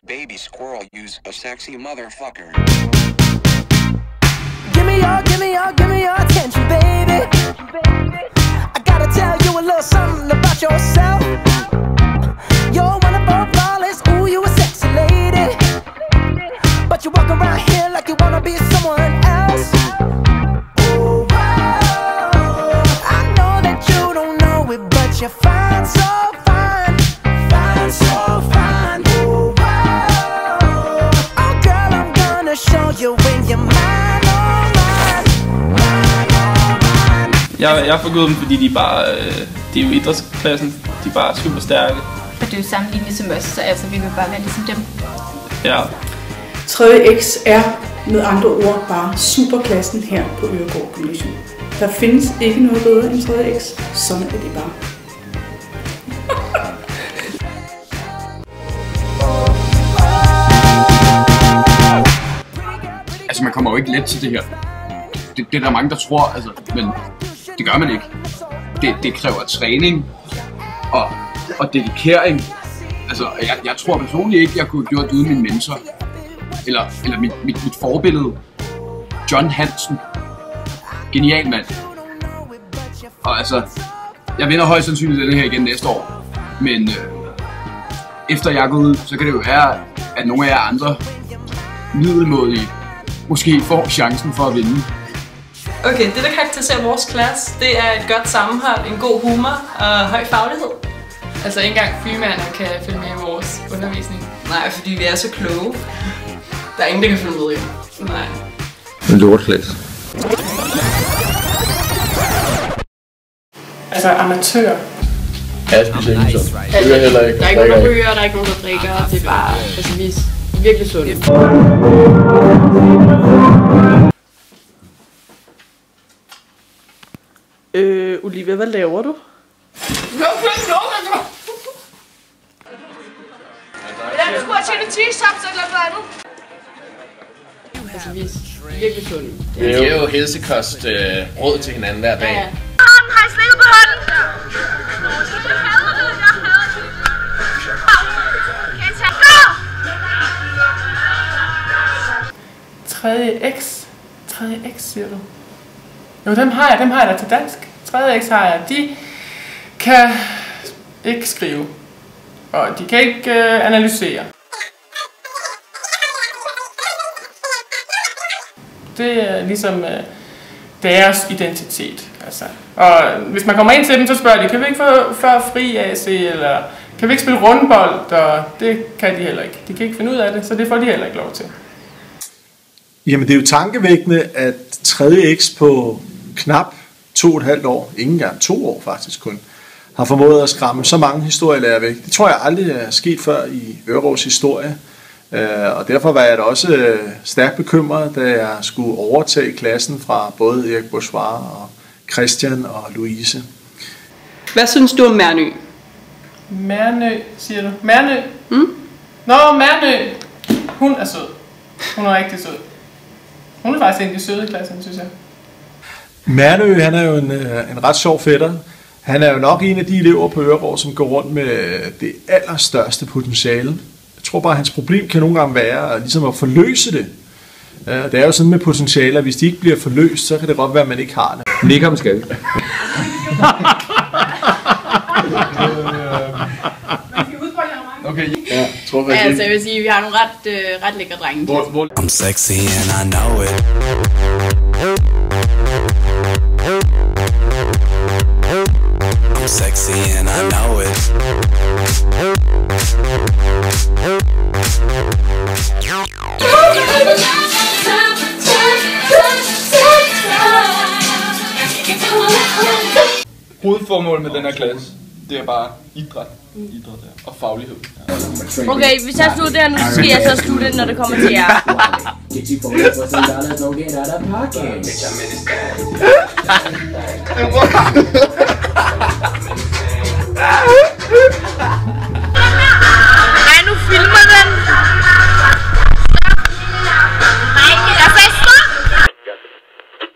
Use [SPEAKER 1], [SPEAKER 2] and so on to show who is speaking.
[SPEAKER 1] Baby squirrel, use a sexy motherfucker.
[SPEAKER 2] Give me your attention, baby. I gotta tell you a little something about yourself. You're one of our flawless, ooh, you a sexy lady. But you walk around here like you wanna be someone else. Ooh, wow. I know that you don't know it, but you're fine, so fine. Fine, so fine. Ooh, wow. Oh girl, I'm gonna show you when you're mine, oh mine. Mine, oh mine.
[SPEAKER 3] Jeg har forgået dem, fordi de bare, det er jo idrætsklassen, de er bare super stærke.
[SPEAKER 4] Og det er jo samme linje som os, så altså, vi vil bare være ligesom dem.
[SPEAKER 3] Ja.
[SPEAKER 5] 3.X er med andre ord bare superklassen her på Øregård Gymnasium. Der findes ikke noget bedre end 3.X. Sådan er det bare.
[SPEAKER 6] Altså, man kommer jo ikke let til det her. Det er der mange, der tror, altså, men det gør man ikke. Det kræver træning og dedikering. Altså, jeg tror personligt ikke, jeg kunne have gjort det uden min mentor. Eller mit forbillede. John Hansen. Genial mand. Og altså, jeg vinder højst sandsynligt denne her igen næste år. Men efter jeg går ud, så kan det jo være, at nogle af jer andre middelmådige måske får chancen for at vinde.
[SPEAKER 7] Okay, det der karakteriserer vores klasse, det er et godt sammenhold, en god humor og høj faglighed.
[SPEAKER 8] Altså ikke engang fyrmændene kan følge med i vores undervisning.
[SPEAKER 7] Nej, fordi vi er så kloge. Der er ingen, der kan følge med i. Nej.
[SPEAKER 9] En lortklasse.
[SPEAKER 5] Altså amatør.
[SPEAKER 9] Ja, specielt så.
[SPEAKER 8] Altså, der er ikke nogen, der ryger, der er ikke nogen, der drikker. Det er bare, altså vi er virkelig sunde.
[SPEAKER 5] Olivia, hvad laver du?
[SPEAKER 8] Jeg skulle have tjent en t-shirt eller noget andet. Altså vi er virkelig sunde.
[SPEAKER 9] Det er jo helsekost råd til hinanden hver dag.
[SPEAKER 8] Ja.
[SPEAKER 10] Har I slikket på hånden? Jeg hader det, jeg hader det. Okay, så gå!
[SPEAKER 5] 3.X, siger du? Jo, dem har jeg da til dansk. 3.X har jeg. De kan ikke skrive, og de kan ikke analysere. Det er ligesom deres identitet. Altså. Og hvis man kommer ind til dem, så spørger de, kan vi ikke få før fri AC, eller kan vi ikke spille rundbold, og det kan de heller ikke. De kan ikke finde ud af det, så det får de heller ikke lov til.
[SPEAKER 11] Jamen det er jo tankevækkende, at 3.X på knap 2,5 år, ikke engang 2 år faktisk kun, har formået at skræmme så mange historielærere væk. Det tror jeg aldrig er sket før i Øregårds historie. Og derfor var jeg da også stærkt bekymret, da jeg skulle overtage klassen fra både Erik Bourgeois og Christian og Louise.
[SPEAKER 7] Hvad synes du om Mærnø?
[SPEAKER 5] Mærnø, siger du? Mærnø? Nå, Mærnø! Hun er sød. Hun er rigtig sød. Hun er faktisk en af de søde i klassen, synes jeg. Mærnø, han er jo en ret sjov fætter. Han er jo nok en af de elever på Øregård, som går rundt med det allerstørste potentiale. Jeg tror bare, at hans problem kan nogle gange være ligesom at forløse det. Det er jo sådan med potentialer, hvis de ikke bliver forløst, så kan det godt være, at man ikke har det.
[SPEAKER 9] Nick om skal.
[SPEAKER 6] Okay.
[SPEAKER 9] Ja, tror
[SPEAKER 8] Ja, altså jeg vil sige, at vi har nogle ret lækre drenge.
[SPEAKER 2] I'm sexy and I know it. I'm sexy and I know it.
[SPEAKER 3] Hovedformålet med den her klasse, det er bare idræt og faglighed.
[SPEAKER 8] Okay, hvis jeg slutter der nu, så skal jeg så slutte, når det kommer til jer.
[SPEAKER 2] Get you $4,000, don't get out of pocket.